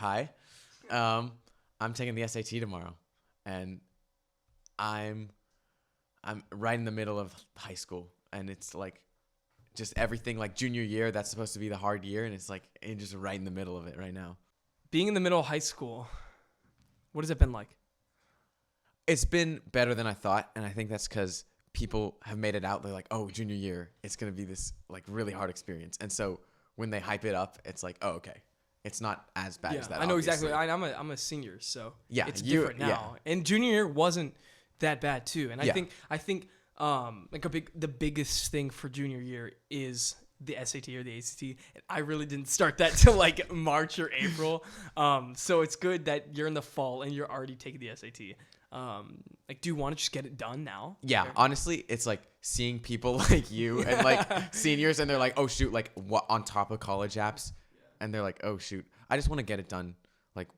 Hi. I'm taking the SAT tomorrow, and I'm right in the middle of high school, and it's like just everything like junior year. That's supposed to be the hard year, and it's like just right in the middle of it right now. Being in the middle of high school, what has it been like? It's been better than I thought, and I think that's because people have made it out. They're like, oh, junior year, it's going to be this like really hard experience. And so when they hype it up, it's like, oh, okay. It's not as bad as that. I know obviously. exactly. I'm a senior, so Yeah, it's different now. Yeah. And junior year wasn't that bad too. And Yeah. I think like the biggest thing for junior year is the SAT or the ACT. And I really didn't start that till like March or April. So it's good that you're in the fall and you're already taking the SAT. Like, do you want to just get it done now? Yeah, honestly, it's like seeing people like you and like seniors, and they're like, oh shoot, like what on top of college apps, and they're like, oh shoot, I just want to get it done. Like,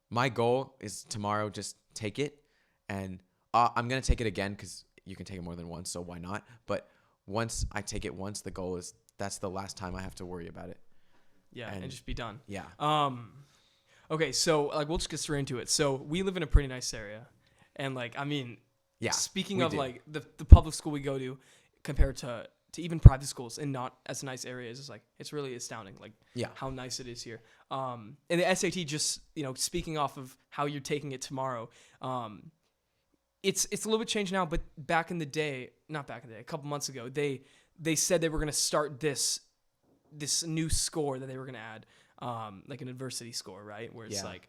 my goal is tomorrow, just take it, and I'm gonna take it again because you can take it more than once, so why not? But once I take it once, the goal is that's the last time I have to worry about it. Yeah, and just be done. Yeah. Okay, so like we'll just get straight into it. So we live in a pretty nice area. And like, I mean, yeah. Speaking of like the public school we go to, compared to even private schools and not as nice areas, is like it's really astounding. Like how nice it is here. And the SAT, just speaking off of how you're taking it tomorrow, it's a little bit changed now. But back in the day, a couple months ago, they said they were gonna start this new score that they were gonna add, like an adversity score, right? Where it's like.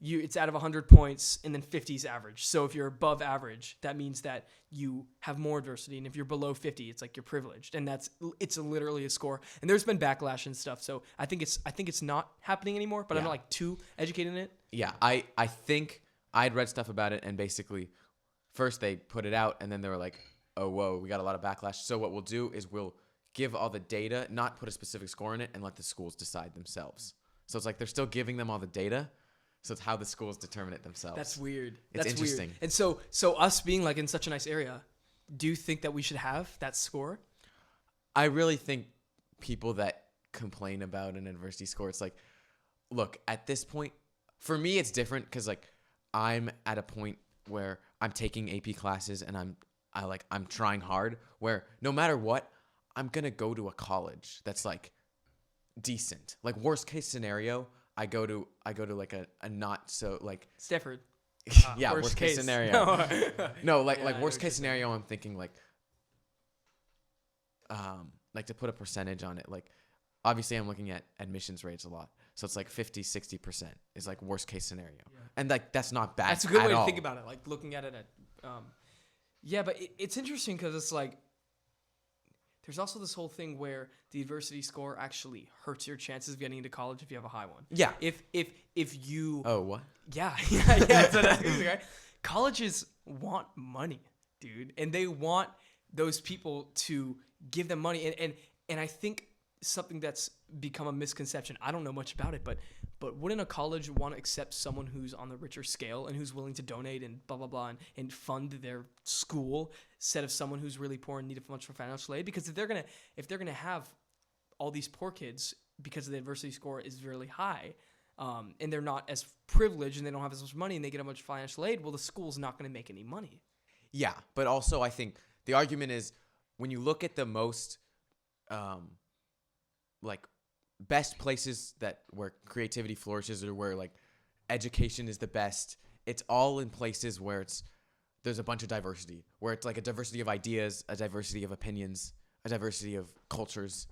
It's out of 100 points, and then 50 is average. So if you're above average, that means that you have more adversity, and if you're below 50, it's like you're privileged, and it's literally a score. And there's been backlash and stuff. So I think it's not happening anymore. But I'm not like too educated in it. Yeah, I think I'd read stuff about it, and basically, first they put it out, and then they were like, oh whoa, we got a lot of backlash. So what we'll do is we'll give all the data, not put a specific score in it, and let the schools decide themselves. So it's like they're still giving them all the data. So it's how the schools determine it themselves. That's weird. It's interesting. Weird. And so us being like in such a nice area, do you think that we should have that score? I really think people that complain about an adversity score, it's like, look, at this point, for me, it's different because like I'm at a point where I'm taking AP classes and I'm trying hard. Where no matter what, I'm gonna go to a college that's like decent. Like worst case scenario. I go to like a not so like Stanford. Yeah, worst case scenario. No, like worst case scenario. I'm thinking like to put a percentage on it. Like obviously, I'm looking at admissions rates a lot, so it's like 50-60% is like worst case scenario, and like that's not bad. That's a good way to think about it. Like looking at it but it's interesting because it's like. There's also this whole thing where the adversity score actually hurts your chances of getting into college if you have a high one. Yeah. If you. Oh, what? Yeah. So that's right. Colleges want money, dude, and they want those people to give them money. And I think something that's become a misconception. I don't know much about it, but wouldn't a college want to accept someone who's on the richer scale and who's willing to donate and blah blah blah and fund their school instead of someone who's really poor and need a much for financial aid? Because if they're gonna have all these poor kids because the adversity score is really high, and they're not as privileged and they don't have as much money and they get a much financial aid, well, the school's not going to make any money. Yeah, but also I think the argument is when you look at the most like best places where creativity flourishes or where like education is the best, it's all in places where there's a bunch of diversity, where it's like a diversity of ideas, a diversity of opinions, a diversity of cultures.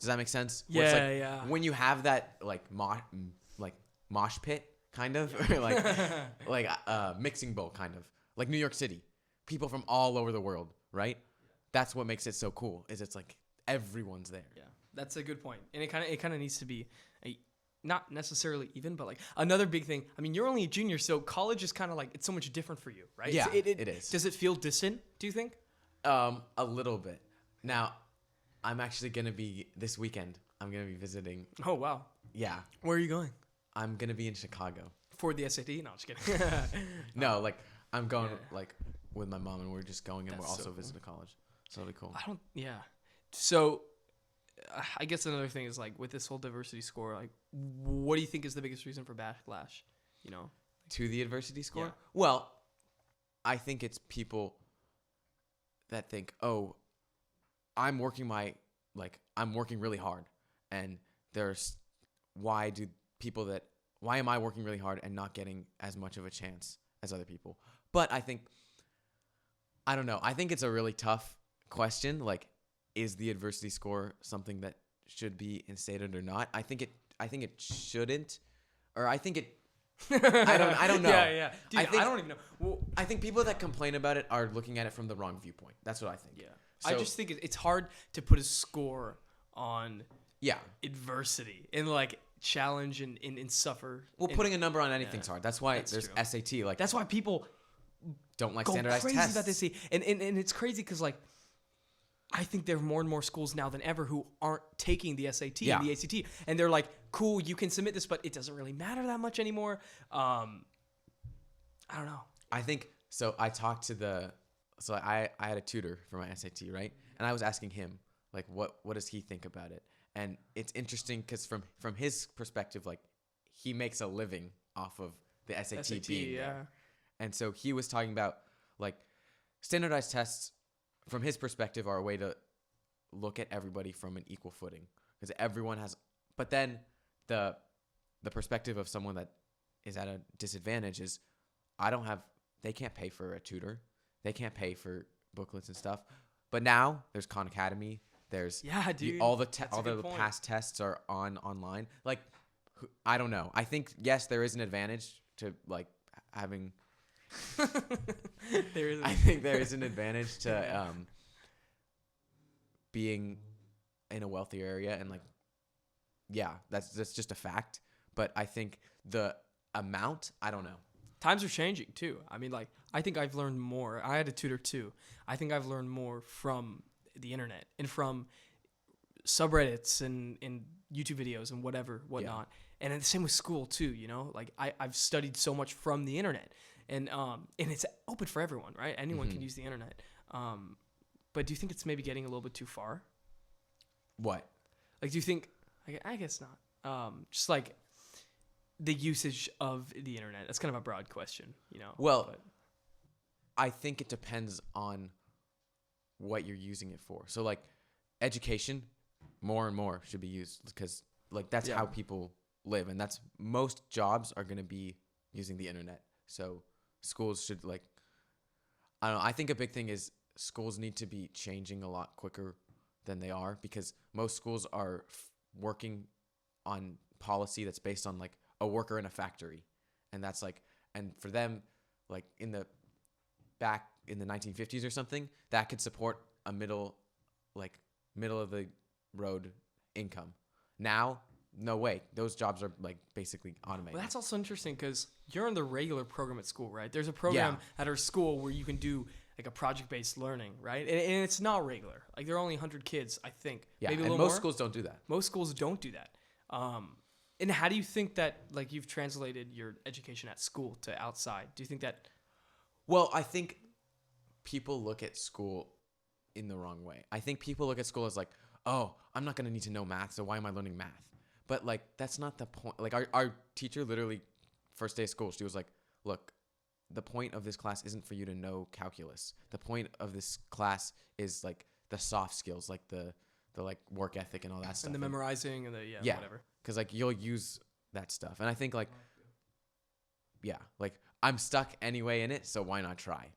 Does that make sense? Yeah, where it's yeah. When you have that like mosh pit kind of, or like mixing bowl kind of, like New York City, people from all over the world, right? That's what makes it so cool. Is it's like everyone's there. Yeah. That's a good point. And it kind of needs to be not necessarily even, but like another big thing. I mean, you're only a junior, so college is kind of like it's so much different for you, right? Yeah, it is. Does it feel distant, do you think? A little bit. Now, I'm actually going to be this weekend. I'm going to be visiting. Oh, wow. Yeah. Where are you going? I'm going to be in Chicago. For the SAT? No, I'm just kidding. No, like I'm going like with my mom and we're just going and we're also visiting college. So it'll be cool. So I guess another thing is like with this whole diversity score, like what do you think is the biggest reason for backlash? You know, to the adversity score? Yeah. Well, I think it's people that think, oh, I'm working really hard, and why am I working really hard and not getting as much of a chance as other people? But I don't know. I think it's a really tough question. Like, is the adversity score something that should be instated or not? I think it shouldn't, or I think it. I don't know. Yeah. Dude, I don't even know. Well, I think people that complain about it are looking at it from the wrong viewpoint. That's what I think. Yeah. So, I just think it's hard to put a score on adversity and like challenge and suffer. Well, putting a number on anything's hard. That's why there's true. SAT. Like that's why people don't like go standardized crazy tests. about this. And it's crazy because like I think there are more and more schools now than ever who aren't taking the SAT and the ACT, and they're like, cool, you can submit this, but it doesn't really matter that much anymore. I don't know. I think so. I talked to I had a tutor for my SAT, right? And I was asking him like, what does he think about it? And it's interesting because from his perspective, like he makes a living off of the SAT being there. And so he was talking about like standardized tests from his perspective are a way to look at everybody from an equal footing, because everyone has, but then the perspective of someone that is at a disadvantage is they can't pay for a tutor. They can't pay for booklets and stuff. But now there's Khan Academy. There's all the past tests are online. Like, I don't know. I think yes, there is an advantage to like having. I think there is an advantage to being in a wealthier area, and like, that's just a fact. But I think the amount, I don't know. Times are changing too. I mean, like, I think I've learned more. I had a tutor too. I think I've learned more from the internet and from subreddits and YouTube videos and whatnot. Yeah. And the same with school too, you know? Like I've studied so much from the internet. And it's open for everyone, right? Anyone can use the internet. But do you think it's maybe getting a little bit too far? What? Like, do you think? I guess not. Just like the usage of the internet. That's kind of a broad question, you know. Well, I think it depends on what you're using it for. So, like, education, more and more should be used because, like, that's how people live, and that's most jobs are going to be using the internet. So schools should, like, I don't know. I think a big thing is schools need to be changing a lot quicker than they are, because most schools are working on policy that's based on like a worker in a factory. And that's like, and for them, like back in the 1950s or something, that could support a middle of the road income. Now, no way. Those jobs are like basically automated. Well, that's also interesting because you're in the regular program at school, right? There's a program at our school where you can do like a project-based learning, right? And it's not regular. Like there are only 100 kids, I think. Yeah, maybe and most schools don't do that. Most schools don't do that. And how do you think that like you've translated your education at school to outside? Do you think that? Well, I think people look at school in the wrong way. I think people look at school as like, oh, I'm not going to need to know math, so why am I learning math? But like that's not the point. Like our teacher literally first day of school, she was like, look, the point of this class isn't for you to know calculus. The point of this class is like the soft skills, like the like work ethic and all that stuff. And the memorizing and the whatever. Because like you'll use that stuff. And I think like, like I'm stuck anyway in it, so why not try?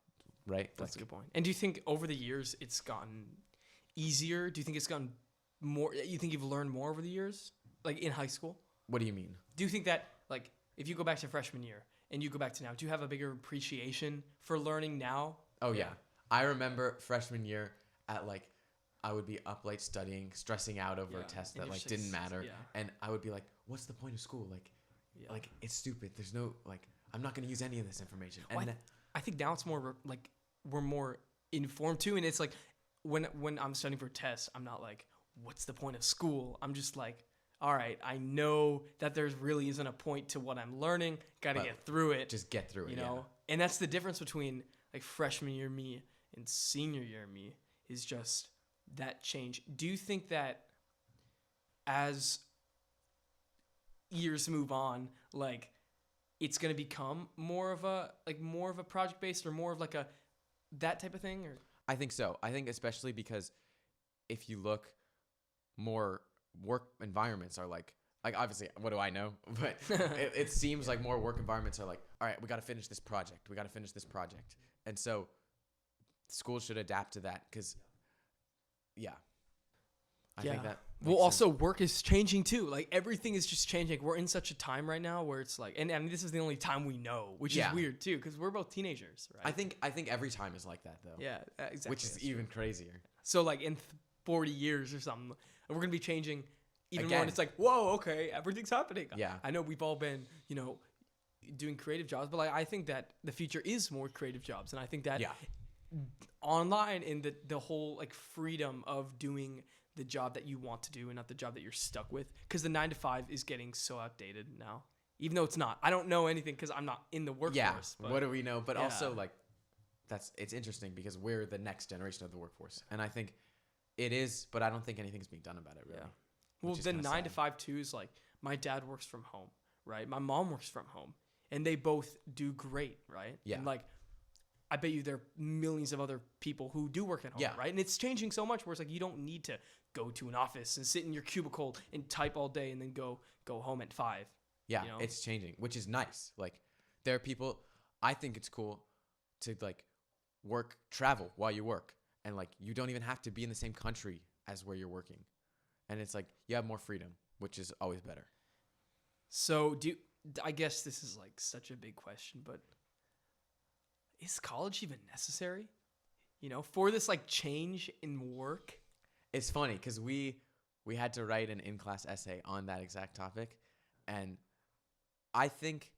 Right? That's a good point. And do you think over the years it's gotten easier? Do you think it's gotten more? You think you've learned more over the years? Like in high school? What do you mean? Do you think that like if you go back to freshman year and you go back to now, do you have a bigger appreciation for learning now? Oh yeah. I remember freshman year at like I would be up late studying, stressing out over a test that like didn't matter, and I would be like, what's the point of school? Like it's stupid. There's no like I'm not going to use any of this information. And well, I think now it's more like we're more informed too, and it's like when I'm studying for tests, I'm not like what's the point of school? I'm just like, all right, I know that there really isn't a point to what I'm learning. Got to get through it. Just get through it, you know? Yeah. And that's the difference between like freshman year me and senior year me is just that change. Do you think that as years move on, like it's gonna become more of a project based or more of like a that type of thing? Or I think so. I think especially because if you look, more work environments are like obviously, what do I know? But it seems like more work environments are like, all right, we got to finish this project. And so schools should adapt to that because, I think that. Well, also work is changing too. Like everything is just changing. We're in such a time right now where it's like, and I mean, this is the only time we know, which is weird too, because we're both teenagers, right? I think every time is like that though. Yeah, exactly. Which is even crazier. So like in 40 years or something, we're gonna be changing even Again. more. And it's like, whoa, okay, everything's happening. Yeah. I know we've all been, doing creative jobs, but like I think that the future is more creative jobs, and I think that online and the whole like freedom of doing the job that you want to do and not the job that you're stuck with, because the 9 to 5 is getting so outdated now, even though it's not. I don't know anything because I'm not in the workforce. But what do we know? But also like it's interesting because we're the next generation of the workforce, and I think it is, but I don't think anything's being done about it really. Well, the 9 to 5 too is like my dad works from home, right? My mom works from home, and they both do great, right? Yeah. And like I bet you there are millions of other people who do work at home, right? And it's changing so much where it's like you don't need to go to an office and sit in your cubicle and type all day and then go home at 5. Yeah, it's changing, which is nice. Like there are people, I think it's cool to like travel while you work, and like you don't even have to be in the same country as where you're working. And it's like you have more freedom, which is always better. So I guess this is like such a big question, but is college even necessary? For this like change in work? It's funny because we had to write an in-class essay on that exact topic, and I think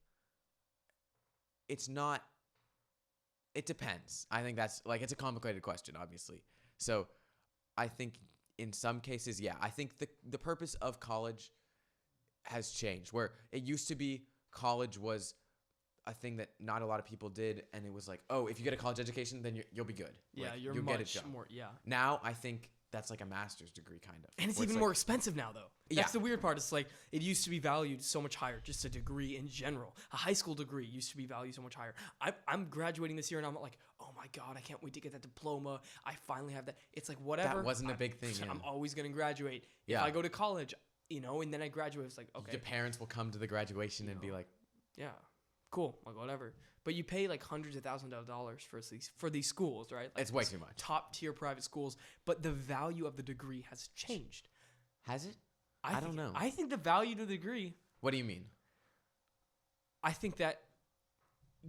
it's not. It depends. I think that's like it's a complicated question, obviously. So I think in some cases, I think the purpose of college has changed, where it used to be college was a thing that not a lot of people did, and it was like, oh, if you get a college education, then you'll be good. Yeah, like, you'll get a much job. more. Yeah. Now I think that's like a master's degree kind of, and it's even more expensive now though. That's the weird part. It's like it used to be valued so much higher, just a degree in general. A high school degree used to be valued so much higher. I'm graduating this year, and I'm like, oh my god, I can't wait to get that diploma. I finally have that. It's like whatever. That wasn't a big thing. I'm always gonna graduate. If I go to college, and then I graduate, it's like okay. Your parents will come to the graduation and be like, yeah, cool, like whatever. But you pay like hundreds of thousands of dollars for these schools, right? Like it's way too much. Top tier private schools, but the value of the degree has changed. Has it? I don't know. I think the value of the degree. What do you mean? I think that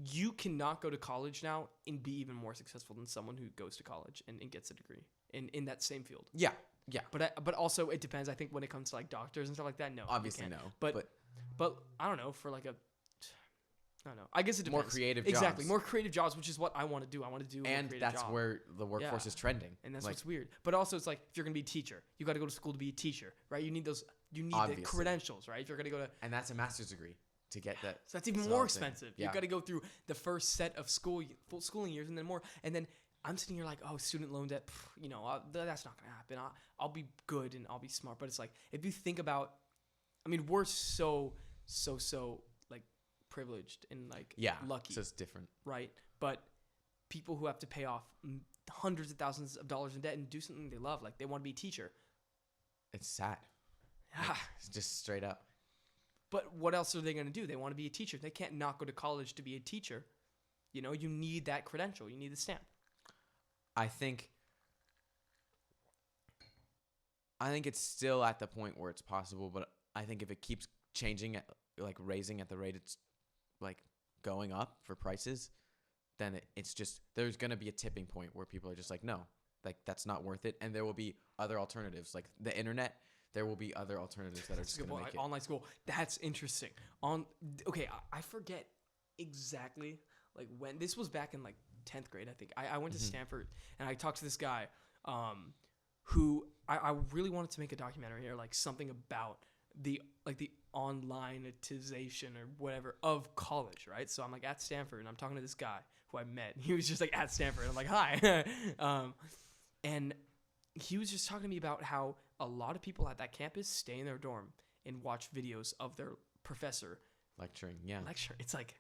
you cannot go to college now and be even more successful than someone who goes to college and gets a degree in that same field. Yeah. But also it depends. I think when it comes to like doctors and stuff like that, no. Obviously no. But I don't know, for like a I don't know. I guess it depends. More creative jobs. Exactly. More creative jobs, which is what I want to do. I want to do and that's job. Where the workforce is trending. And that's what's weird. But also it's like if you're going to be a teacher, you got to go to school to be a teacher, right? You need the credentials, right? If you're going to go to and that's a master's degree to get that. So that's even more expensive. You've got to go through the first set of full schooling years and then more. And then I'm sitting here like, oh, student loan debt, that's not going to happen. I'll be good and I'll be smart. But it's like, if you think about, I mean, we're so like privileged and like lucky. So it's different. Right. But people who have to pay off hundreds of thousands of dollars in debt and do something they love, like they want to be a teacher. It's sad. Yeah. Like, it's just straight up. But what else are they going to do? They want to be a teacher. They can't not go to college to be a teacher. You need that credential. You need the stamp. I think it's still at the point where it's possible, but I think if it keeps changing raising at the rate it's like going up for prices, then it's just there's going to be a tipping point where people are just like, no, like that's not worth it, and there will be other alternatives like the internet. There will be other alternatives that are just going to make it. Online school. That's interesting. I forget exactly like when this was back in like 10th grade, I think. I went to Stanford and I talked to this guy who I really wanted to make a documentary or like something about the onlineization or whatever of college, right? So I'm like at Stanford and I'm talking to this guy who I met. He was just like at Stanford. I'm like, hi. And he was just talking to me about how a lot of people at that campus stay in their dorm and watch videos of their professor lecturing. Yeah. It's like,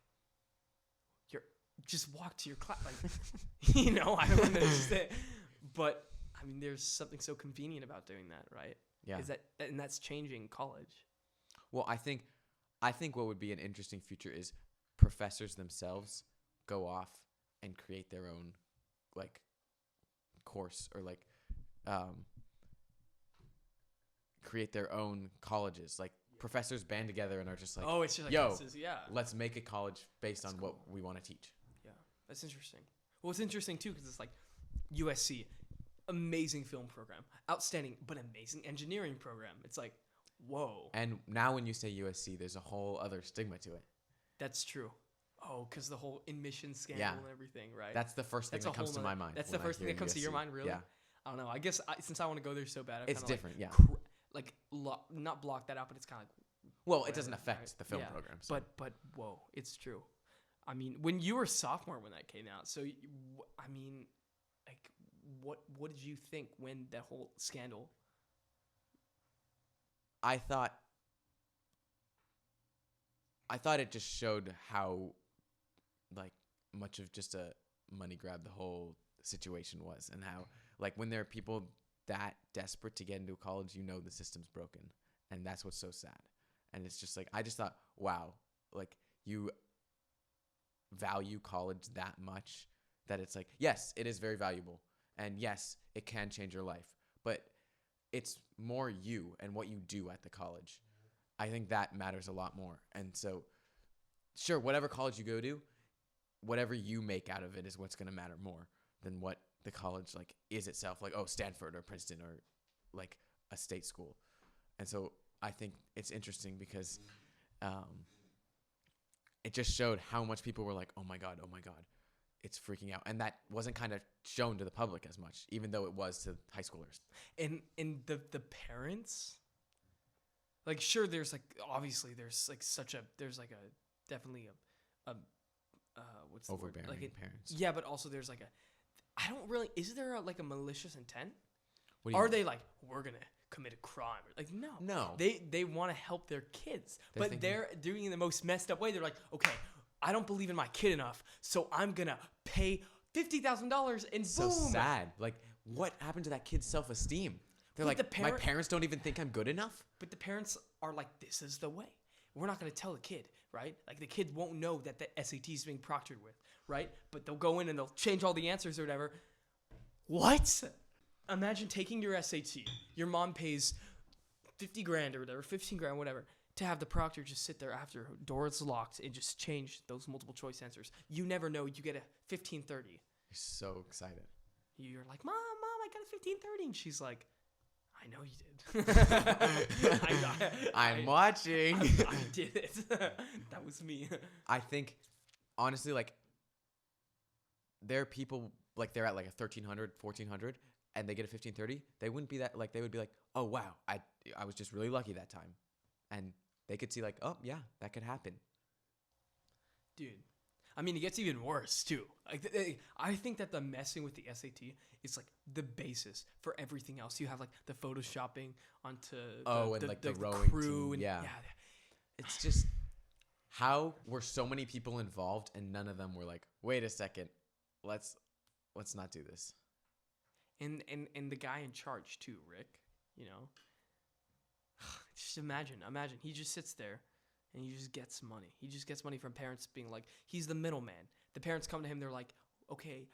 you're just walk to your class. Like, you know, I don't understand. But I mean, there's something so convenient about doing that, right? Yeah. And that's changing college. Well, I think what would be an interesting future is professors themselves go off and create their own like course or like create their own colleges. Like professors band together and are just like, oh, it's just like, yo, yeah, let's make a college based that's on cool. what we want to teach. Yeah, that's interesting. Well, it's interesting too because it's like USC, amazing film program, outstanding but amazing engineering program. It's like, whoa. And now when you say USC, there's a whole other stigma to it. That's true. Oh, because the whole admission scandal and everything, right? That's the first thing that comes to my mind. That's the first thing that comes to your mind, really? Yeah. I don't know. I guess since I want to go there so bad, it's different, not block that out, but it's kind of like. Well, it doesn't affect the film program. So. But whoa, it's true. I mean, when you were a sophomore when that came out, so I mean, like, what did you think when that whole scandal? I thought it just showed how like much of just a money grab the whole situation was, and how like when there are people that desperate to get into college, you know the system's broken, and that's what's so sad. And it's just like I just thought, wow, like you value college that much that it's like, yes, it is very valuable, and yes, it can change your life, but it's more you and what you do at the college. I think that matters a lot more. And so sure, whatever college you go to, whatever you make out of it is what's going to matter more than what the college like is itself, like, oh, Stanford or Princeton or like a state school. And so I think it's interesting because it just showed how much people were like, oh my God, it's freaking out. And that wasn't kind of shown to the public as much, even though it was to high schoolers. And the parents, like, sure, there's like, obviously there's like definitely a what's the overbearing word? Like parents. Yeah, but also there's like is there like a malicious intent? Are they like, we're gonna commit a crime? Like, no. They want to help their kids, they're doing it in the most messed up way. They're like, okay, I don't believe in my kid enough, so I'm gonna pay $50,000 and so boom. Sad. Like, what happened to that kid's self-esteem? They're like, my parents don't even think I'm good enough. But the parents are like, this is the way. We're not going to tell the kid, right? Like, the kid won't know that the SAT is being proctored with, right? But they'll go in and they'll change all the answers or whatever. What? Imagine taking your SAT. Your mom pays $50,000 or whatever, $15,000, whatever, to have the proctor just sit there after doors locked and just change those multiple choice answers. You never know. You get a 1530. You're so excited. You're like, Mom, I got a 1530. And she's like, I know you did. I'm watching. I did it. That was me. I think, honestly, like, there are people, like, they're at, like, a 1,300, 1,400, and they get a 1530. They wouldn't be that, like, they would be like, oh, wow, I was just really lucky that time. And they could see, like, oh, yeah, that could happen. Dude. I mean, it gets even worse, too. Like, I think that the messing with the SAT is, like, the basis for everything else. You have, like, the photoshopping onto the rowing crew. Team. And, yeah. It's just, how were so many people involved and none of them were like, wait a second, let's not do this. And the guy in charge, too, Rick, you know. Just imagine. He just sits there. And he just gets money. He just gets money from parents being like, he's the middleman. The parents come to him. They're like, okay,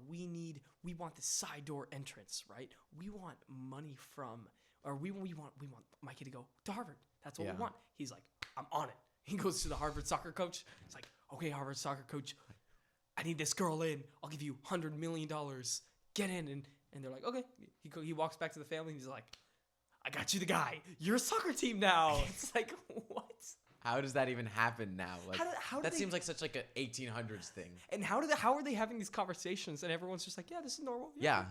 we want the side door entrance, right? We want money from, or we want my kid to go to Harvard. That's what we want. He's like, I'm on it. He goes to the Harvard soccer coach. It's like, okay, Harvard soccer coach, I need this girl in. I'll give you $100 million. Get in. And they're like, okay. He walks back to the family. And he's like, I got you the guy. You're a soccer team now. It's like, what? How does that even happen now? Like, that seems like such like an 1800s thing. And how are they having these conversations and everyone's just like, yeah, this is normal. Yeah.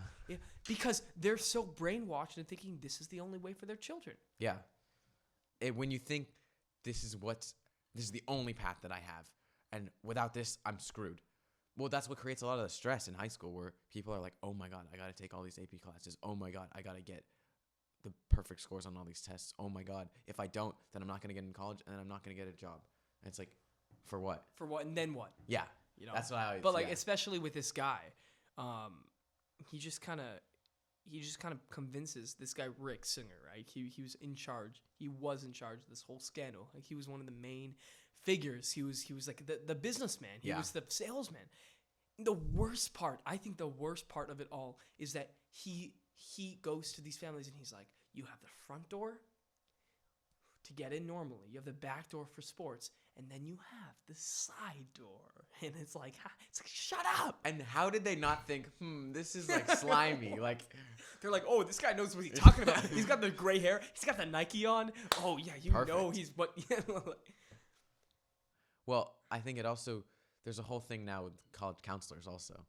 Because they're so brainwashed and thinking this is the only way for their children. Yeah. When you think this is the only path that I have, and without this, I'm screwed. Well, that's what creates a lot of the stress in high school, where people are like, oh my God, I got to take all these AP classes. Oh my God, I got to get the perfect scores on all these tests. Oh my God, if I don't, then I'm not going to get in college, and then I'm not going to get a job. And it's like, for what? For what? And then what? Yeah. You know? That's what I always, but like, especially with this guy, he just kind of convinces this guy, Rick Singer, right? He was in charge. He was in charge of this whole scandal. Like, he was one of the main figures. He was like the businessman. He was the salesman. The worst part of it all is that he goes to these families and he's like, you have the front door to get in normally. You have the back door for sports, and then you have the side door. And it's like shut up. And how did they not think, this is like slimy? Like, they're like, oh, this guy knows what he's talking about. He's got the gray hair. He's got the Nike on. Oh yeah, know he's what. Well, I think it also, there's a whole thing now with college counselors also.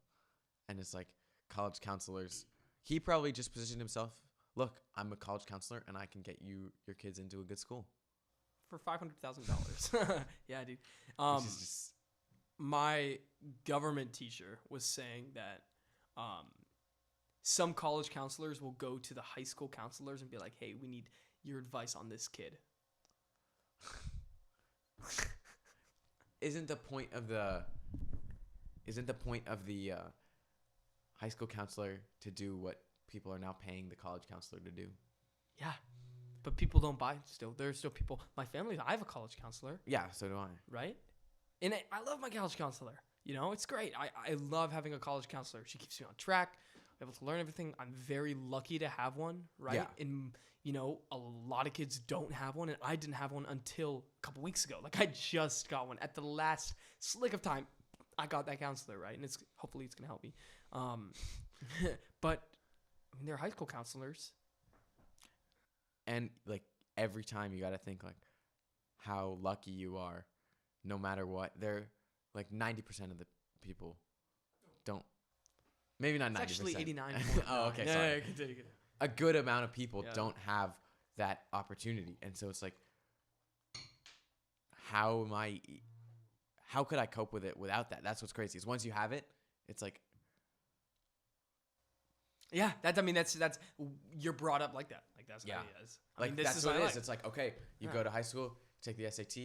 And it's like, college counselors, he probably just positioned himself, look, I'm a college counselor and I can get your kids into a good school. For $500,000. Yeah, dude. My government teacher was saying that some college counselors will go to the high school counselors and be like, hey, we need your advice on this kid. Isn't the point of the high school counselor to do what people are now paying the college counselor to do? Yeah, but people don't buy still. There's still people. My family, I have a college counselor. Yeah, so do I. Right? And I love my college counselor. You know, it's great. I love having a college counselor. She keeps me on track. I'm able to learn everything. I'm very lucky to have one, right? Yeah. And, you know, a lot of kids don't have one, and I didn't have one until a couple weeks ago. Like, I just got one. At the last slick of time, I got that counselor, right? And hopefully it's going to help me. But, I mean, they're high school counselors. And, like, every time you got to think, like, how lucky you are, no matter what. They're, like, 90% of the people don't. Maybe not 90%. It's actually 89. Oh, okay, sorry. No, continue. A good amount of people don't have that opportunity. And so it's like, how could I cope with it without that? That's what's crazy. Is once you have it, it's like, yeah, that's you're brought up like that. Like, that's how it is. I mean, that's what it is. It's like, okay, you go to high school, take the SAT,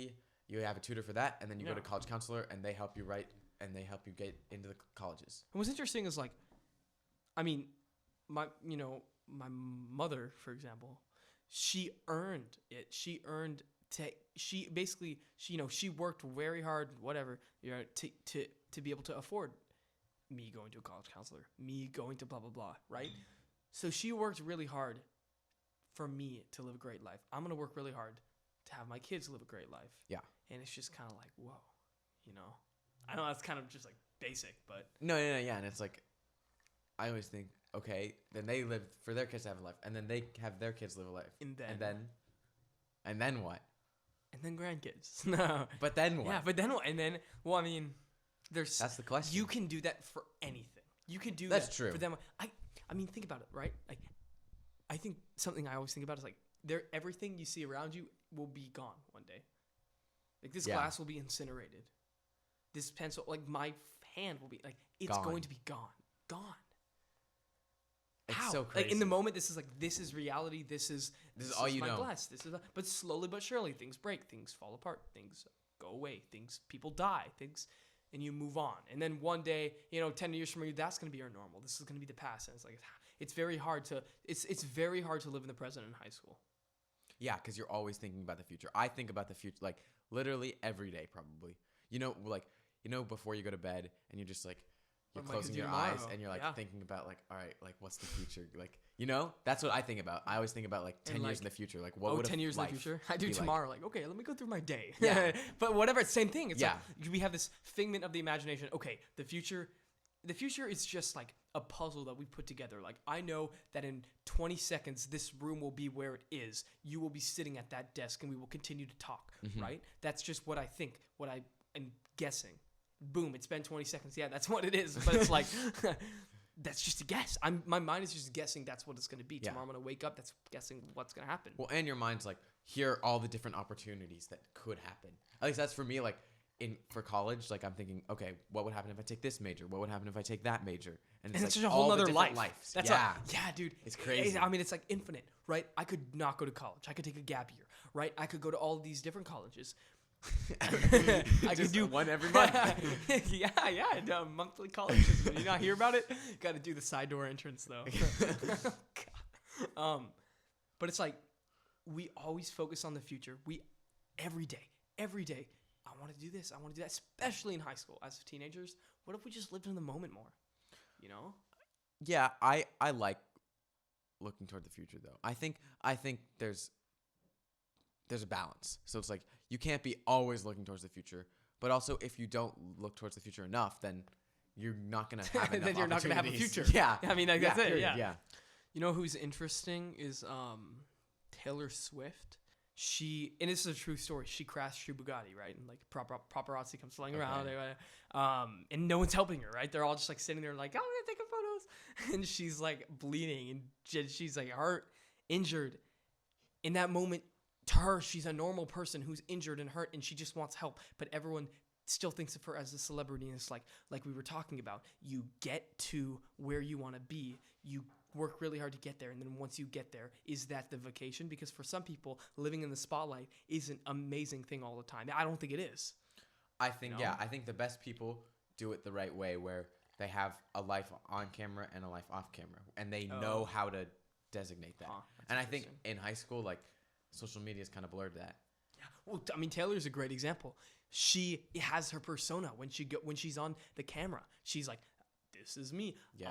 you have a tutor for that, and then you go to college counselor, and they help you write, and they help you get into the colleges. And what's interesting is, like, I mean, my mother, for example, she earned it. She worked very hard, whatever, to be able to afford me going to a college counselor, me going to blah, blah, blah, right? So she worked really hard for me to live a great life. I'm going to work really hard to have my kids live a great life. Yeah. And it's just kind of like, whoa, you know? I know that's kind of just like basic, but. No, yeah. And it's like, I always think, okay, then they live for their kids to have a life, and then they have their kids live a life. And then what? And then grandkids. No. But then what? Yeah, but then what? And then, well, I mean, that's the question. You can do that for anything. You can do that's that true. For them. I mean, think about it, right? Like, I think something I always think about is like, everything you see around you will be gone one day. Like, this glass will be incinerated. This pencil, like, my hand will be like, it's going to be gone. It's How? so crazy. Like, in the moment, this is reality. This is all you know. Glass. But slowly but surely, things break, things fall apart, things go away, people die, and you move on. And then one day, 10 years from now, that's going to be our normal. This is going to be the past. And it's like, it's very hard to live in the present in high school. Yeah, because you're always thinking about the future. I think about the future, like, literally every day, probably. Before you go to bed, and you're just like, you're closing your eyes, and you're like thinking about, like, all right, like, what's the future? Like, that's what I think about. I always think about, like, 10 years in the future. Like, what would 10 years in the future? I do tomorrow. Like, okay, let me go through my day. Yeah. But whatever, same thing. It's like, we have this figment of the imagination. Okay, the future is just like a puzzle that we put together. Like, I know that in 20 seconds, this room will be where it is. You will be sitting at that desk, and we will continue to talk, right? That's just what I think, what I am guessing. Boom, it's been 20 seconds. Yeah, that's what it is. But it's like, that's just a guess. My mind is just guessing that's what it's going to be. Tomorrow I'm going to wake up, that's guessing what's going to happen. Well, and your mind's like, here are all the different opportunities that could happen. At least that's for me. Like, for college, like I'm thinking, okay, what would happen if I take this major? What would happen if I take that major? And it's such a whole other life. That's yeah, dude. It's crazy. I mean, it's like infinite, right? I could not go to college. I could take a gap year, right? I could go to all these different colleges. I could do one every month. yeah, monthly colleges. Did you not hear about it? Got to do the side door entrance though. But it's like we always focus on the future. Every day, I want to do this. I want to do that. Especially in high school, as teenagers. What if we just lived in the moment more? You know? Yeah, I like looking toward the future though. I think there's a balance. So it's like you can't be always looking towards the future, but also if you don't look towards the future enough, then you're not gonna have enough. Then you're not gonna have a future. Yeah, I mean, like, that's it. Yeah. You know who's interesting is Taylor Swift. And this is a true story. She crashed her Bugatti, right? And like paparazzi comes flying around, and no one's helping her, right? They're all just like sitting there, like, "Oh, I'm gonna take photos," and she's like bleeding, and she's like hurt, injured. In that moment, to her, she's a normal person who's injured and hurt, and she just wants help. But everyone still thinks of her as a celebrity, and it's like we were talking about. You get to where you want to be. You work really hard to get there, and then once you get there, is that the vacation? Because for some people, living in the spotlight is an amazing thing all the time. I don't think it is. I think I think the best people do it the right way, where they have a life on camera and a life off camera, and they know how to designate that. And I think in high school, like, social media has kind of blurred that. Yeah. Well, I mean, Taylor's a great example. She has her persona when she's on the camera. She's like, "This is me. Yeah.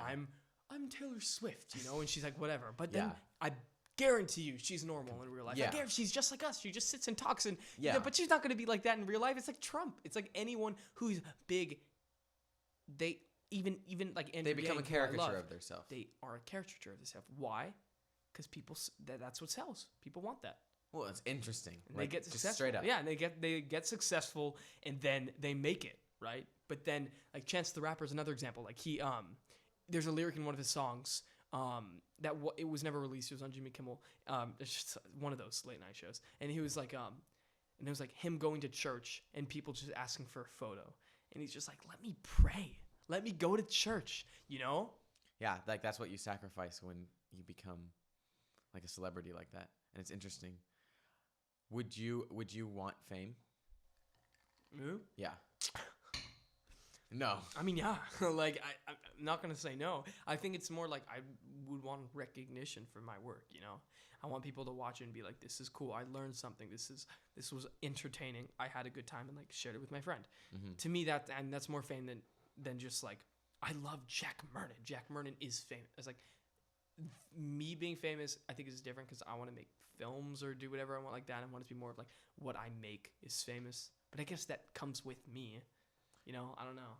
I'm Taylor Swift," you know, and she's like, whatever. But then I guarantee you she's normal in real life. Yeah. She's just like us. She just sits and talks, and but she's not going to be like that in real life. It's like Trump. It's like anyone who's big. They even like Andrew they become Yang, a caricature of themselves. They are a caricature of themselves. Why? Because people that's what sells. People want that. Well, it's interesting. And they get successful. Straight up. Yeah, and they get successful, and then they make it, right? But then, like, Chance the Rapper is another example. Like, he there's a lyric in one of his songs it was never released. It was on Jimmy Kimmel. It's just one of those late night shows, and he was like and it was like him going to church and people just asking for a photo, and he's just like, "Let me pray, let me go to church," you know? Yeah, like that's what you sacrifice when you become like a celebrity like that, and it's interesting. Would you want fame? Me? Yeah. No. I mean, yeah. Like, I'm not going to say no. I think it's more like I would want recognition for my work, you know? I want people to watch it and be like, "This is cool. I learned something. This was entertaining. I had a good time," and like shared it with my friend. Mm-hmm. To me, that's more fame than just like, I love Jack Mernon. Jack Mernon is famous. It's like, me being famous, I think is different because I want to make films or do whatever I want like that. I want it to be more of like what I make is famous. But I guess that comes with me. You know, I don't know.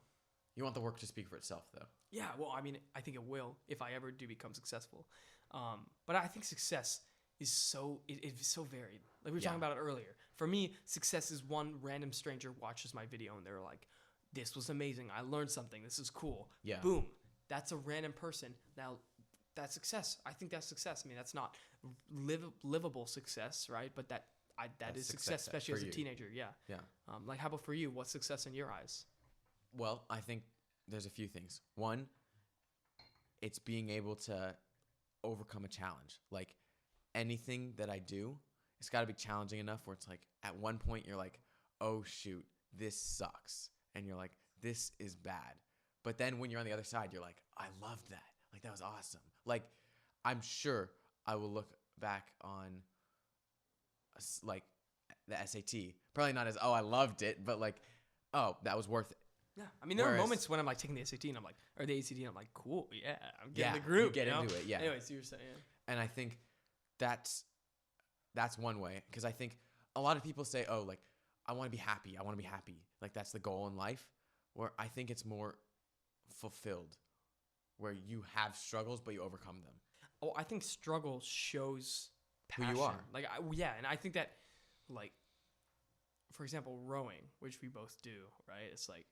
You want the work to speak for itself, though. Yeah, well, I mean, I think it will if I ever do become successful. But I think success is so varied. Like we were talking about it earlier. For me, success is one random stranger watches my video and they're like, "This was amazing. I learned something. This is cool." Yeah. Boom. That's a random person. Now, that's success. I think that's success. I mean, that's not livable success, right? But that is success, especially as a teenager. Yeah. Yeah. Like, how about for you? What's success in your eyes? Well, I think there's a few things. One, it's being able to overcome a challenge. Like, anything that I do, it's got to be challenging enough where it's like, at one point you're like, "Oh shoot, this sucks," and you're like, "This is bad." But then when you're on the other side, you're like, "I loved that. Like, that was awesome." Like, I'm sure I will look back on like the SAT, probably not as, "Oh, I loved it," but like, "Oh, that was worth it." Yeah, I mean, there are moments when I'm like taking the SAT and I'm like, or the ACT and I'm like, "Cool, yeah, I'm getting the group." You get into it, yeah. Anyways, you were saying. And I think that's one way, because I think a lot of people say, "Oh, like, I want to be happy. I want to be happy. Like, that's the goal in life." Where I think it's more fulfilled, where you have struggles but you overcome them. Oh, I think struggle shows passion. Who you are. Like, and I think that, like, for example, rowing, which we both do, right? It's like,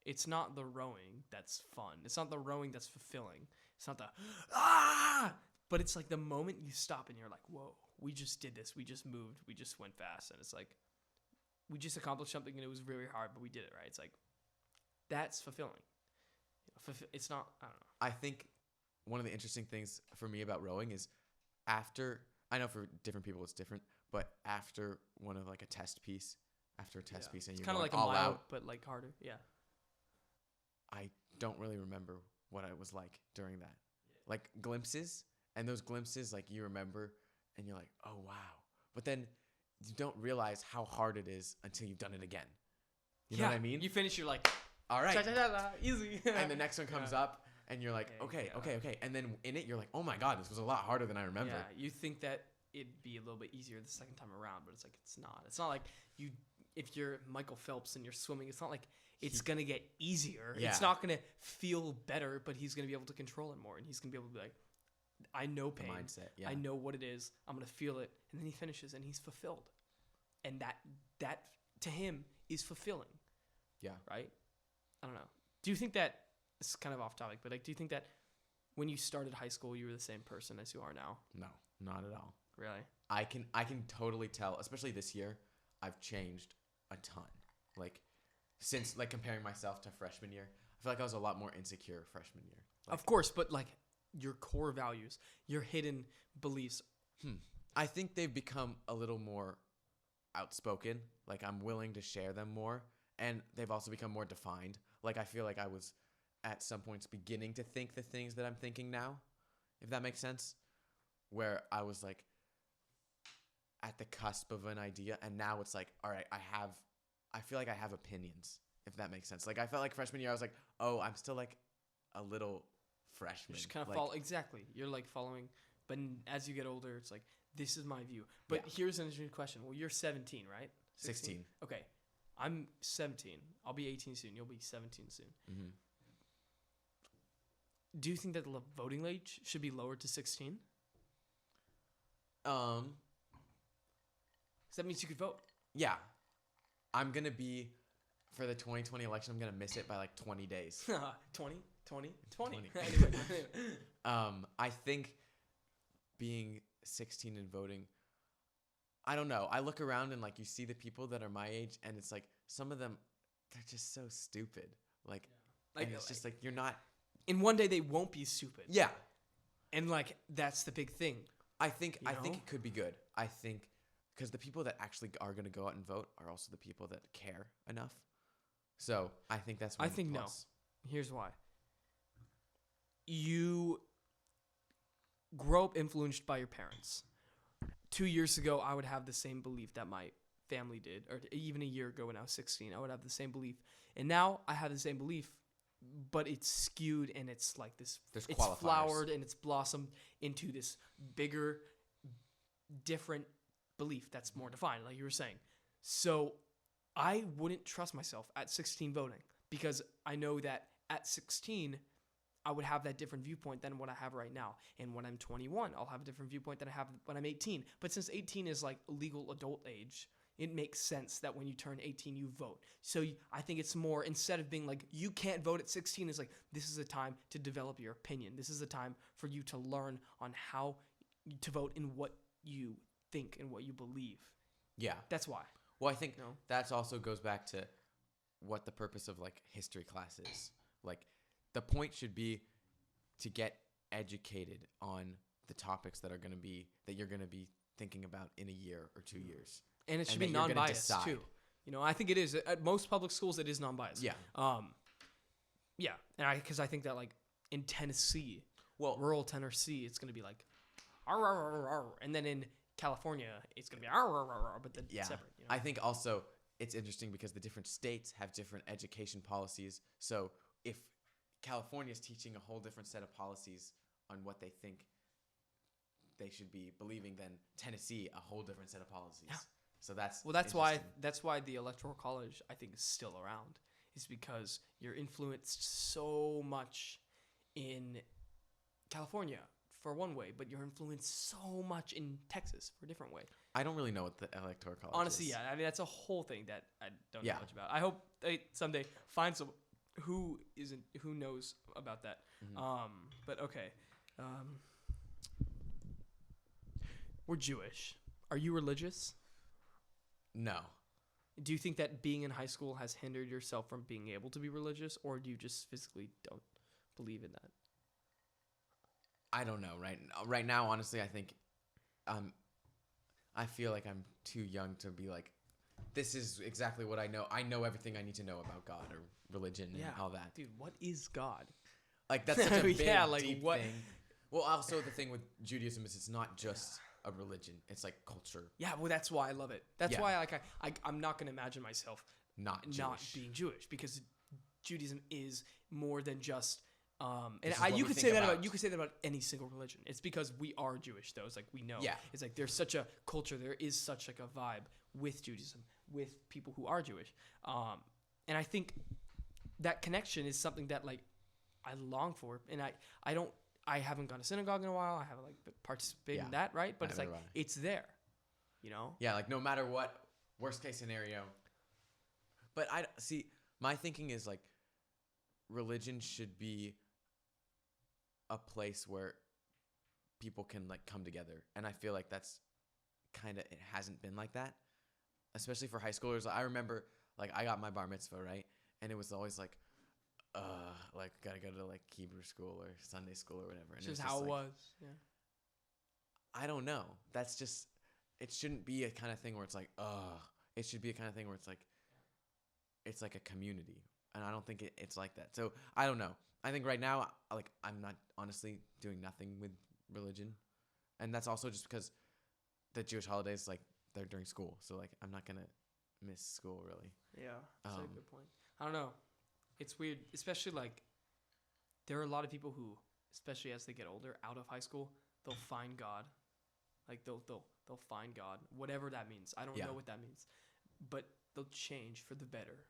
it's not the rowing that's fun. It's not the rowing that's fulfilling. It's not the, but it's like the moment you stop and you're like, "Whoa, we just did this. We just moved. We just went fast." And it's like, we just accomplished something and it was really hard, but we did it, right? It's like, that's fulfilling. It's not, I don't know. I think one of the interesting things for me about rowing is after, I know for different people it's different, but after one of like a test piece, and It's you're kind of like a all mile, out, but like harder. Yeah. I don't really remember what it was like during that. Like glimpses, and those glimpses, like you remember, and you're like, oh wow. But then you don't realize how hard it is until you've done it again. You know what I mean? You finish, you're like, all right, easy. and the next one comes up, and you're like, okay. And then in it, you're like, oh my God, this was a lot harder than I remember. Yeah, you think that it'd be a little bit easier the second time around, but it's like, it's not. It's not like if you're Michael Phelps and you're swimming, it's not like it's going to get easier. Yeah. It's not going to feel better, but he's going to be able to control it more. And he's going to be able to be like, I know pain. The mindset, yeah. I know what it is. I'm going to feel it. And then he finishes and he's fulfilled. And that to him is fulfilling. Yeah. Right? I don't know. Do you think that, it's kind of off topic, but like, do you think that when you started high school, you were the same person as you are now? No, not at all. Really? I can totally tell, especially this year, I've changed a ton. Like since like comparing myself to freshman year, I feel like I was a lot more insecure freshman year. Like, of course, but like your core values, your hidden beliefs. I think they've become a little more outspoken. Like I'm willing to share them more, and they've also become more defined. Like I feel like I was at some points beginning to think the things that I'm thinking now, if that makes sense, where I was like at the cusp of an idea, and now it's like, all right, I feel like I have opinions, if that makes sense. Like I felt like freshman year I was like, oh, I'm still like a little freshman. You just kind of like, follow, exactly. You're like following, but as you get older, it's like, this is my view. But here's an interesting question. Well, you're 17, right? 16. Okay. I'm 17. I'll be 18 soon. You'll be 17 soon. Mm-hmm. Do you think that the voting age should be lowered to 16? Because that means you could vote. Yeah. I'm going to be, for the 2020 election, I'm going to miss it by like 20 days. 20. I think being 16 and voting, I don't know. I look around and like you see the people that are my age, and it's like some of them, they're just so stupid. Like and it's just like you're not. In one day they won't be stupid. Yeah, and like that's the big thing. I think it could be good. I think because the people that actually are going to go out and vote are also the people that care enough. So I think that's. I think plus. No. Here's why. You grow up influenced by your parents. 2 years ago, I would have the same belief that my family did, or even a year ago when I was 16, I would have the same belief. And now I have the same belief, but it's skewed and it's like this. It's flowered and it's blossomed into this bigger, different belief that's more defined, like you were saying. So I wouldn't trust myself at 16 voting because I know that at 16, I would have that different viewpoint than what I have right now. And when I'm 21, I'll have a different viewpoint than I have when I'm 18. But since 18 is like legal adult age, it makes sense that when you turn 18, you vote. So I think it's more, instead of being like, you can't vote at 16, it's like, this is a time to develop your opinion. This is a time for you to learn on how to vote in what you think and what you believe. Yeah. That's why. Well, I think that also goes back to what the purpose of like history class is. Like, the point should be to get educated on the topics that you're going to be thinking about in a year or 2 years. And it should be non-biased too. You know, I think it is at most public schools. It is non-biased. Yeah. Yeah. And because I think that like in Tennessee, rural Tennessee, it's going to be like, arr, arr, arr, and then in California, it's going to be arr, arr, arr, but then separate. You know? I think also it's interesting because the different states have different education policies. So if California is teaching a whole different set of policies on what they think they should be believing than Tennessee, a whole different set of policies. Yeah. So that's why the Electoral College I think is still around, is because you're influenced so much in California for one way, but you're influenced so much in Texas for a different way. I don't really know what the Electoral College Honestly, is. yeah. I mean, that's a whole thing that I don't know much about. I hope they someday find someone who knows about that. Mm-hmm. But okay. We're Jewish. Are you religious? No. Do you think that being in high school has hindered yourself from being able to be religious, or do you just physically don't believe in that? I don't know. Right now, honestly, I think I feel like I'm too young to be like, this is exactly what I know. I know everything I need to know about God or religion and all that. Dude, what is God? Like, that's such a big, deep what? thing. Well, also the thing with Judaism is it's not just a religion. It's like culture. Yeah, well, that's why I love it. That's why I'm not going to imagine myself not being Jewish, because Judaism is more than just. You could say that about any single religion. It's because we are Jewish, though. It's like we know. Yeah. It's like there's such a culture. There is such like a vibe with Judaism, with people who are Jewish. And I think that connection is something that like I long for. And I haven't gone to synagogue in a while. I haven't like participated in that, right? But it's like it's there, you know? Yeah, like no matter what, worst case scenario. But my thinking is like religion should be a place where people can like come together, and I feel like that's kind of, it hasn't been like that, especially for high schoolers. I remember like I got my bar mitzvah, right, and it was always like gotta go to like Hebrew school or Sunday school or whatever. And it's just how it was. Yeah. I don't know. That's just, it shouldn't be a kind of thing where it's like it should be a kind of thing where it's like a community, and I don't think it's like that. So I don't know. I think right now, like, I'm not honestly doing nothing with religion, and that's also just because the Jewish holidays, like, they're during school, so like I'm not gonna miss school really. Yeah, that's a good point. I don't know. It's weird, especially like there are a lot of people who, especially as they get older, out of high school, they'll find God. Like they'll find God, whatever that means. I don't know what that means, but they'll change for the better.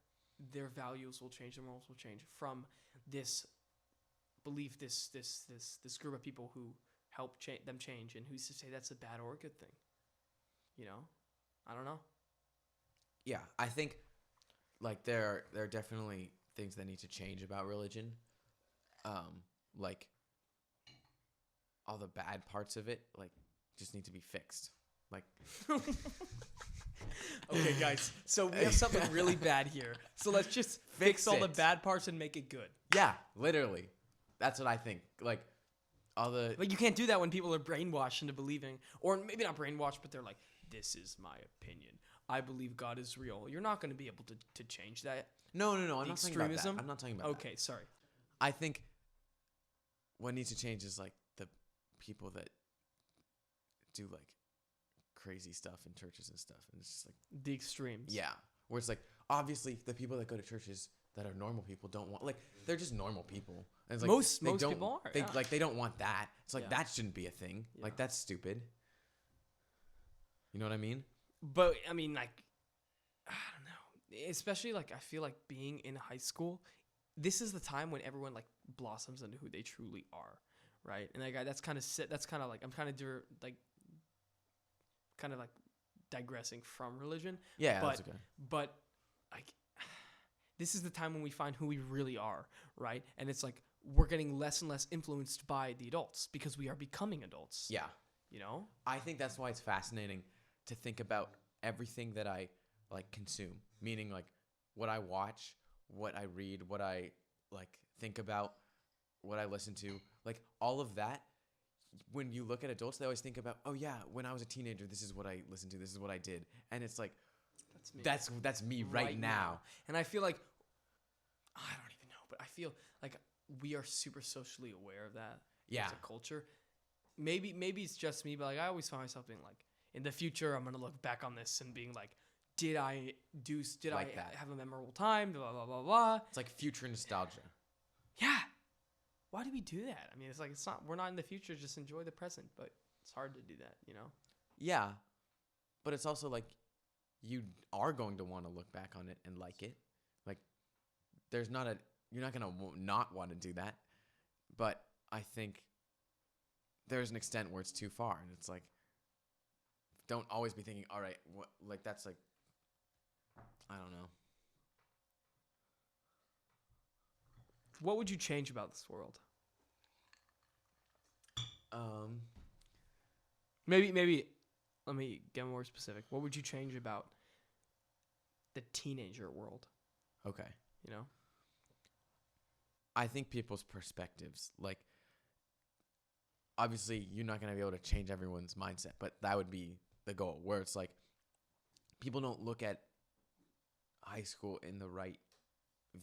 Their values will change. Their morals will change from this belief, this group of people who help them change, and who's to say that's a bad or a good thing? You know, I don't know. Yeah, I think like there are definitely things that need to change about religion, like all the bad parts of it, like just need to be fixed. Like, okay, guys, so we have something really bad here. So let's just fix all the bad parts and make it good. Yeah, literally. That's what I think. Like, all the... Like, you can't do that when people are brainwashed into believing, or maybe not brainwashed, but they're like, this is my opinion. I believe God is real. You're not going to be able to change that. No. I'm not talking about that. I'm not talking about that. Okay, sorry. I think what needs to change is, like, the people that do, like, crazy stuff in churches and stuff, and it's just like the extremes. Yeah, where it's like obviously the people that go to churches that are normal people don't want, like, they're just normal people, and it's like most people are. They don't want that. It's like that shouldn't be a thing. Yeah. Like, that's stupid. You know what I mean? But I mean, like, I don't know. Especially like I feel like being in high school, this is the time when everyone like blossoms into who they truly are, right? And like that's kind of like I'm kind of like digressing from religion. Yeah, but, that's okay. But like this is the time when we find who we really are, right? And it's like we're getting less and less influenced by the adults because we are becoming adults. Yeah. You know? I think that's why it's fascinating to think about everything that I like consume, meaning like what I watch, what I read, what I like think about, what I listen to, like all of that. When you look at adults, they always think about, oh yeah, when I was a teenager, this is what I listened to, this is what I did, and it's like, that's me right now. And I feel like, I don't even know, but I feel like we are super socially aware of that as a culture. Maybe it's just me, but like I always find myself being like, in the future, I'm gonna look back on this and being like, did I have a memorable time? Blah blah blah blah. It's like future nostalgia. Yeah. Why do we do that? I mean, it's like we're not in the future. Just enjoy the present, but it's hard to do that, you know? Yeah, but it's also like you are going to want to look back on it and like it. Like, you're not gonna not want to do that, but I think there's an extent where it's too far, and it's like, don't always be thinking, all right, like that's like, I don't know. What would you change about this world? Maybe let me get more specific. What would you change about the teenager world. Okay. You know? I think people's perspectives, like, obviously you're not going to be able to change everyone's mindset, but that would be the goal, where it's like people don't look at high school in the right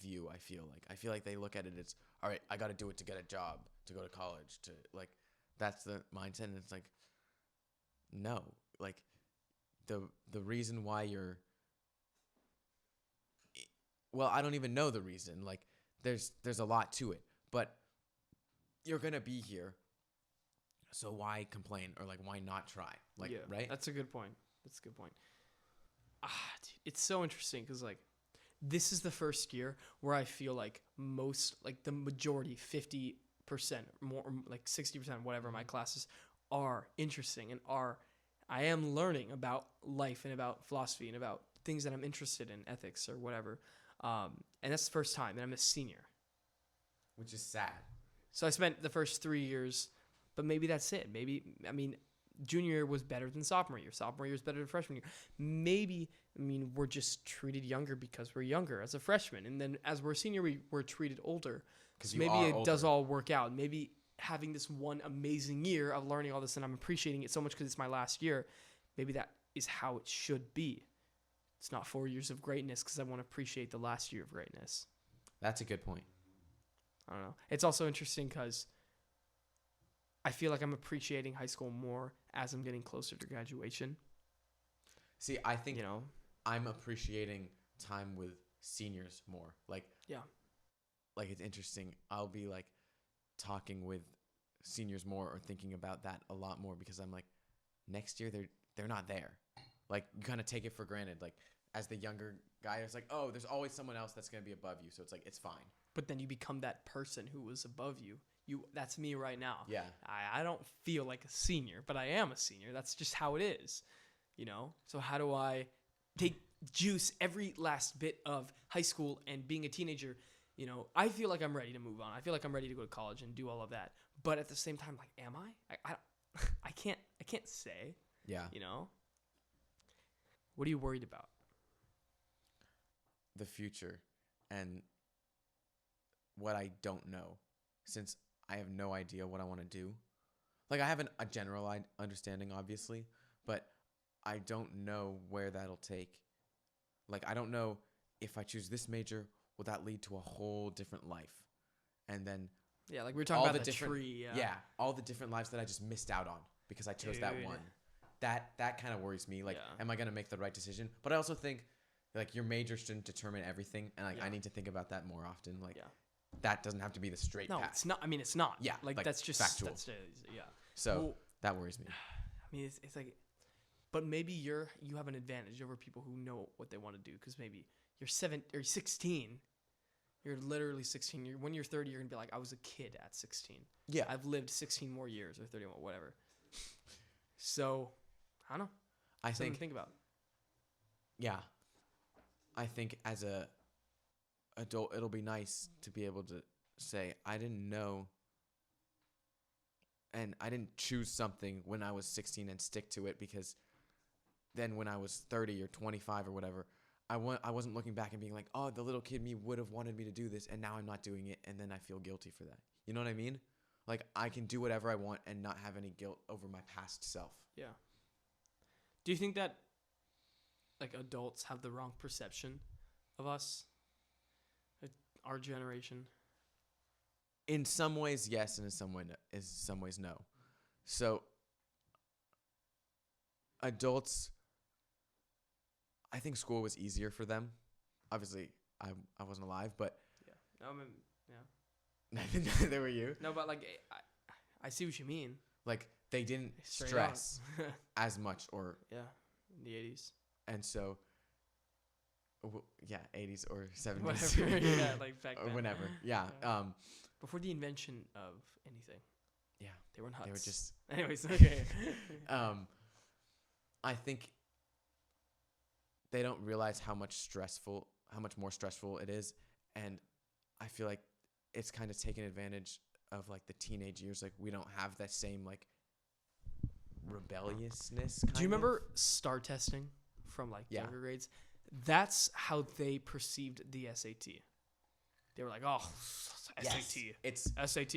view. I feel like they look at it as, all right, I got to do it to get a job, to go to college, to like, that's the mindset. And it's like, no, like the reason why you're, well, I don't even know the reason. Like there's a lot to it, but you're going to be here. So why complain, or like, why not try? Like, yeah, right? That's a good point. Dude, it's so interesting because like this is the first year where I feel like the majority, 50% more, like 60%, whatever, my classes are interesting and I am learning about life and about philosophy and about things that I'm interested in, ethics or whatever. And that's the first time, and I'm a senior, which is sad. So I spent the first 3 years. But maybe that's it. Junior year was better than sophomore year. Sophomore year was better than freshman year. Maybe, we're just treated younger because we're younger as a freshman. And then as we're a senior, we're treated older. Because maybe it does all work out. Maybe having this one amazing year of learning all this, and I'm appreciating it so much because it's my last year, maybe that is how it should be. It's not 4 years of greatness because I want to appreciate the last year of greatness. That's a good point. I don't know. It's also interesting because I feel like I'm appreciating high school more as I'm getting closer to graduation. See, I think I'm appreciating time with seniors more. Like, yeah, like it's interesting. I'll be like talking with seniors more or thinking about that a lot more because I'm like, next year they're not there. Like you kind of take it for granted. Like as the younger guy, it's like, oh, there's always someone else that's gonna be above you, so it's like it's fine. But then you become that person who was above you. That's me right now. Yeah. I don't feel like a senior, but I am a senior. That's just how it is, So how do I juice every last bit of high school and being a teenager? I feel like I'm ready to move on. I feel like I'm ready to go to college and do all of that. But at the same time, like, am I? I can't say. Yeah. What are you worried about? The future and what I don't know, since I have no idea what I want to do. Like I have a general understanding, obviously, but I don't know where that'll take. Like I don't know if I choose this major, will that lead to a whole different life? And then like we were talking about the tree. Yeah, all the different lives that I just missed out on because I chose that one. That kind of worries me. Like, am I gonna make the right decision? But I also think like your major shouldn't determine everything, and like I need to think about that more often. Like. That doesn't have to be the straight path. No, it's not. It's not. Yeah, like that's just factual. So that worries me. It's like, but maybe you have an advantage over people who know what they want to do because maybe you're 16. You're literally 16. When you're 30, you're gonna be like, I was a kid at 16. Yeah, I've lived 16 more years or 31, whatever. So I don't know. Something to think about. Yeah, I think as a adult, it'll be nice to be able to say, I didn't know and I didn't choose something when I was 16 and stick to it, because then when I was 30 or 25 or whatever, I wasn't looking back and being like, oh, the little kid me would have wanted me to do this, and now I'm not doing it, and then I feel guilty for that. You know what I mean? Like, I can do whatever I want and not have any guilt over my past self. Yeah. Do you think that, like, adults have the wrong perception of us? Like, our generation? In some ways, yes, and in some ways, no. So, adults, I think school was easier for them. Obviously, I wasn't alive, but yeah, no, I mean, yeah. They were you. No, but like, I see what you mean. Like, they didn't stress as much, or yeah, in the 80s. And so, yeah, 80s or 70s, whatever. Yeah, like back then. Or whenever. Yeah. Before the invention of anything. Yeah, they were in huts. They were just. Anyways, okay. I think they don't realize how much more stressful it is, and I feel like it's kind of taken advantage of, like, the teenage years. Like, we don't have that same, like, rebelliousness. Do you remember STAR testing from, like, younger grades? That's how they perceived the SAT. They were like, oh, SAT. It's SAT.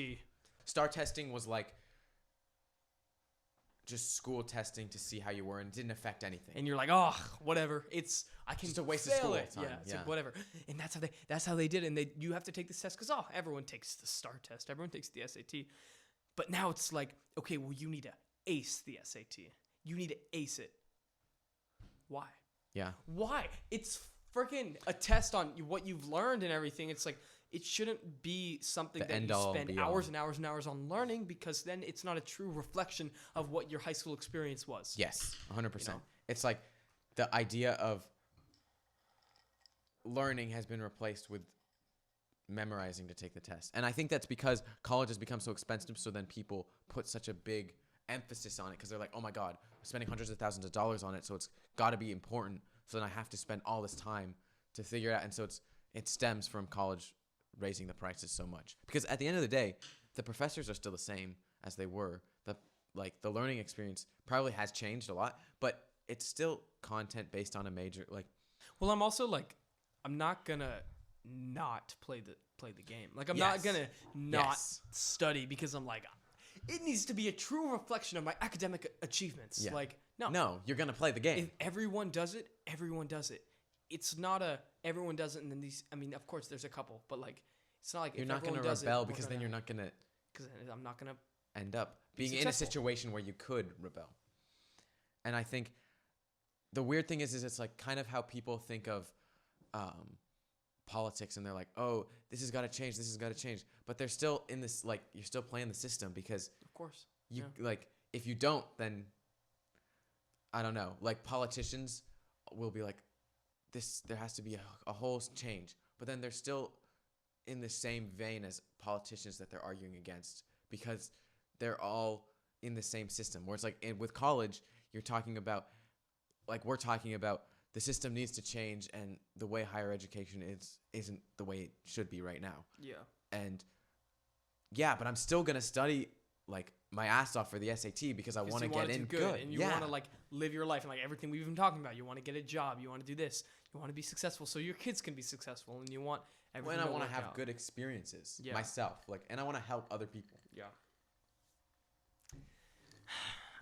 STAR testing was like just school testing to see how you were, and it didn't affect anything. And you're like, oh, whatever. I can just a waste of fail school it. time. Yeah, it's like whatever. And that's how they did it. And you have to take this test because everyone takes the STAR test. Everyone takes the SAT. But now it's like, okay, well, you need to ace the SAT. You need to ace it. Why? Yeah. Why? It's freaking a test on what you've learned and everything. It's like, it shouldn't be something that you spend hours and hours and hours on learning, because then it's not a true reflection of what your high school experience was. Yes, 100%. It's like the idea of learning has been replaced with memorizing to take the test. And I think that's because college has become so expensive, so then people put such a big emphasis on it because they're like, oh my God, I'm spending hundreds of thousands of dollars on it, so it's got to be important. So then I have to spend all this time to figure it out. And so it stems from college raising the prices so much, because at the end of the day, the professors are still the same as they were. The learning experience probably has changed a lot, but it's still content based on a major Well, I'm also like, I'm not gonna not play the game. Like, I'm not gonna not study because I'm like, it needs to be a true reflection of my academic achievements. Yeah. Like, no, you're gonna play the game. If everyone does it, everyone does it. It's not everyone does it, and then these. I mean, of course, there's a couple, but like, it's not like you're not gonna rebel because then you're not gonna. Because I'm not gonna end up being in a situation where you could rebel. And I think the weird thing is it's like kind of how people think of politics, and they're like, oh, this has got to change, this has got to change, but they're still in this, like, you're still playing the system, because of course you like, if you don't, then I don't know, like, politicians will be like, there has to be a whole change, but then they're still in the same vein as politicians that they're arguing against, because they're all in the same system. Where it's like, with college, you're talking about, like, we're talking about the system needs to change, and the way higher education isn't the way it should be right now. Yeah. And but I'm still gonna study like my ass off for the SAT because I want to get in good, and you want to like live your life, and like everything we've been talking about. You want to get a job, you want to do this, you want to be successful, so your kids can be successful, and you want everything. And I want to have good experiences myself, like, and I want to help other people. Yeah.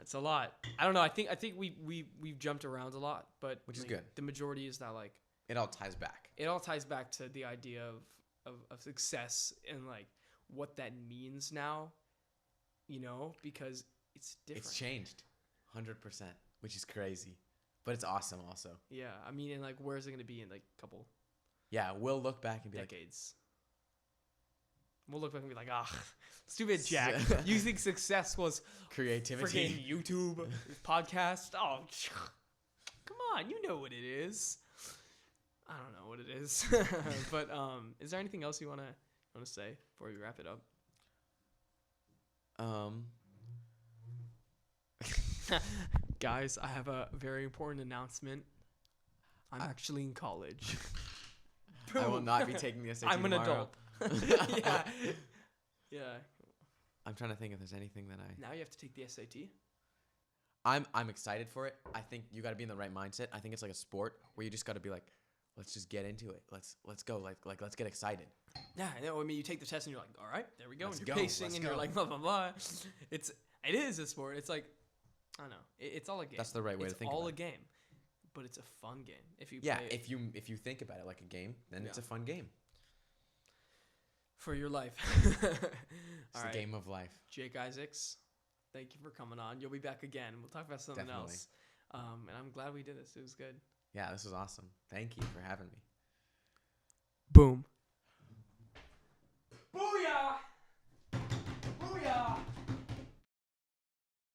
It's a lot. I don't know. I think we've jumped around a lot, but which is good. The majority is that, like, it all ties back. It all ties back to the idea of success and like what that means now, because it's different. It's changed 100%, which is crazy, but it's awesome also. Yeah, I mean, and like, where is it going to be in like a couple? Yeah, we'll look back and be decades. We'll look back and be like, stupid Jack. You think success was creativity? Freaking YouTube, podcast? Oh, come on. You know what it is. I don't know what it is. But is there anything else you want to say before we wrap it up? Guys, I have a very important announcement. I'm actually in college. I will not be taking the SAT I'm an tomorrow. adult. Yeah. I'm trying to think if there's anything that Now you have to take the SAT. I'm excited for it. I think you got to be in the right mindset. I think it's like a sport where you just got to be like, let's just get into it. Let's go. Like let's get excited. Yeah, I mean, you take the test and you're like, all right, there we go. Let's and you're go. pacing Let's and go. you're like, blah blah blah. It is a sport. It's like, I don't know. It's all a game. That's the right way to think about it. It's all a game, but it's a fun game if you play it. if you think about it like a game, then it's a fun game. For your life. It's the game of life. Jake Issacs, thank you for coming on. You'll be back again. We'll talk about something else. And I'm glad we did this. It was good. Yeah, this was awesome. Thank you for having me. Boom.